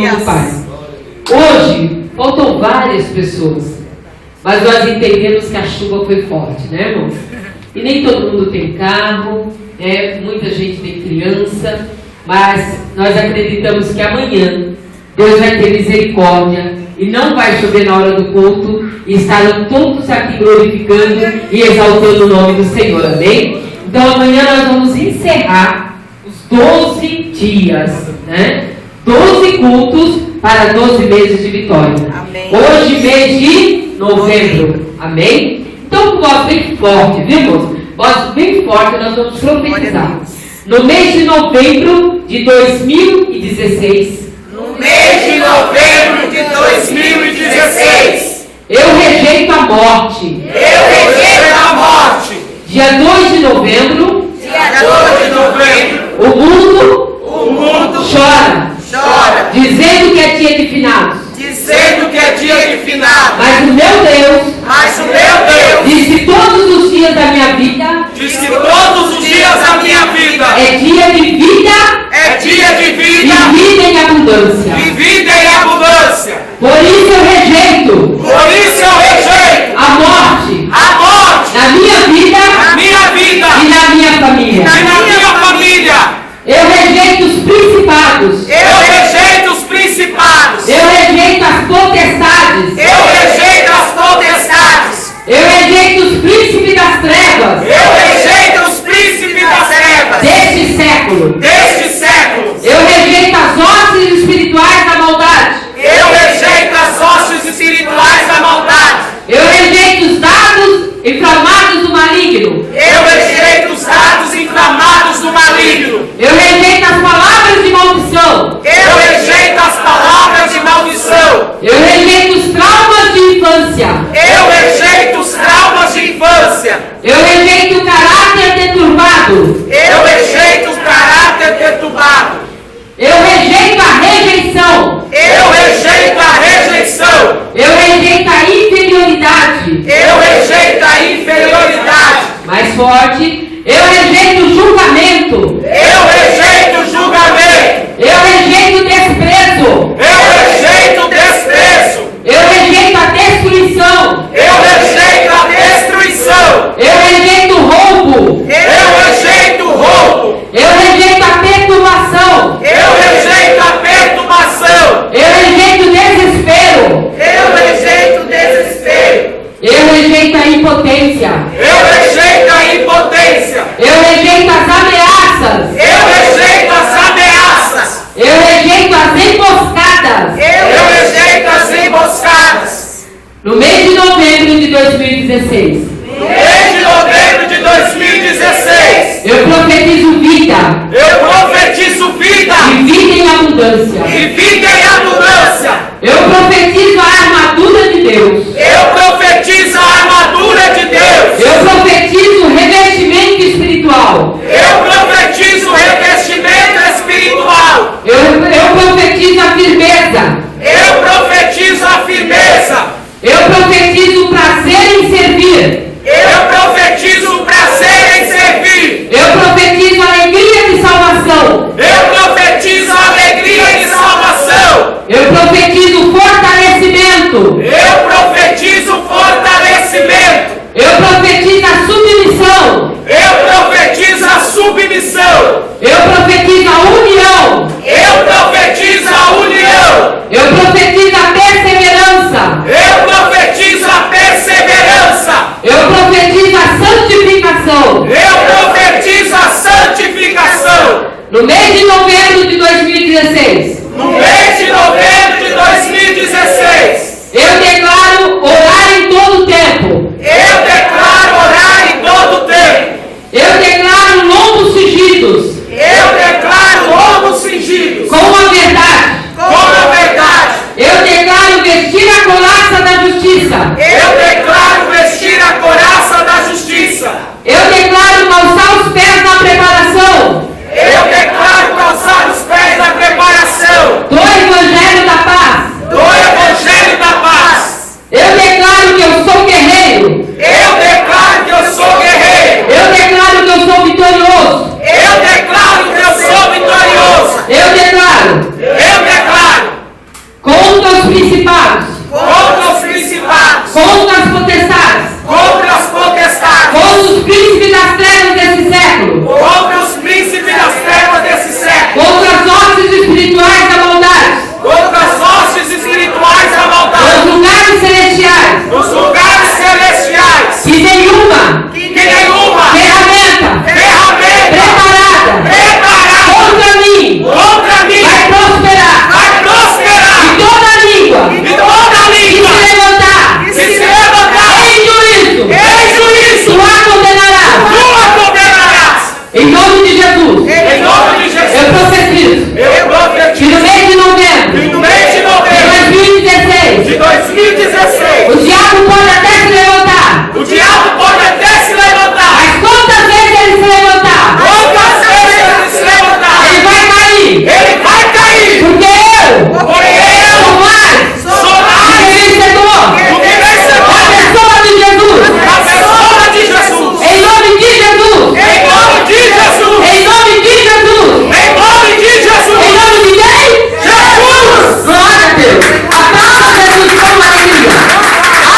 do Pai. Hoje, faltam várias pessoas, mas nós entendemos que a chuva foi forte, né, irmãos? E nem todo mundo tem carro, né? Muita gente tem criança, mas nós acreditamos que amanhã Deus vai ter misericórdia e não vai chover na hora do culto e estarão todos aqui glorificando e exaltando o nome do Senhor, amém? Então amanhã nós vamos encerrar os 12 dias, né? 12 cultos para 12 meses de vitória. Amém. Hoje, mês de novembro. Amém? Então, voz bem forte, viu, irmãos? Voz bem forte, nós vamos profetizar. No mês de novembro de 2016. No mês de novembro de 2016. Eu rejeito a morte. Eu rejeito a morte. Dia 2 de novembro. Dia 2 de novembro. O mundo chora. Chora. Dizendo que é dia de finados. Dizendo que é dia de finados. Mas o meu Deus. Mas o meu Deus. Diz que todos os dias da minha vida. Diz que todos os dias da minha vida. É dia de vida. É dia de vida. E vida em abundância. E vida em abundância. Por isso eu rejeito. Por isso eu rejeito. A morte. A morte. Na minha vida. Na minha vida. E na minha família. E na minha família. Eu rejeito os principados. Eu rejeito os principados. Eu rejeito as potestades. Eu rejeito as potestades. Eu rejeito os príncipes das trevas. Eu rejeito os príncipes das trevas. Deste século. Deste século. Eu rejeito as hostes espirituais da maldade. Eu rejeito as hostes espirituais da maldade. Eu rejeito os dados inflamados do maligno. Eu rejeito os dados inflamados do maligno. Eu rejeito as palavras de maldição. Eu rejeito as palavras de maldição. Eu rejeito os traumas de infância. Eu rejeito os traumas de infância. Eu rejeito o caráter deturbado. Eu rejeito o caráter perturbado. Eu rejeito a rejeição. Eu rejeito a rejeição. Eu rejeito a inferioridade. Eu rejeito a inferioridade. Mais forte. Eu rejeito o julgamento. Eu rejeito o julgamento. Eu rejeito o desprezo. Eu rejeito o desprezo. Eu rejeito a destruição. Eu rejeito a destruição. Eu rejeito o roubo. Eu rejeito o roubo. Eu rejeito a perturbação. Eu rejeito a perturbação. Eu rejeito o desespero. Eu rejeito o desespero. Eu rejeito a impotência. Eu rejeito a impotência. Eu rejeito as ameaças. Eu rejeito as ameaças. Eu rejeito as emboscadas. Eu rejeito as emboscadas. No mês de novembro de 2016. No mês de novembro de 2016. Eu profetizo vida. Eu profetizo vida. E vida em abundância. E vida em abundância. Eu profetizo a armadura de Deus. Eu profetizo a armadura de Deus. Eu profetizo o revestimento espiritual. Eu profetizo o revestimento espiritual. Eu profetizo a firmeza. Eu profetizo a firmeza. Eu profetizo o prazer em servir. Eu profetizo o prazer em servir. Eu profetizo a alegria de salvação. Eu profetizo a alegria de salvação. Eu profetizo o fortalecimento principados, contra os principados, contra as potestades, contra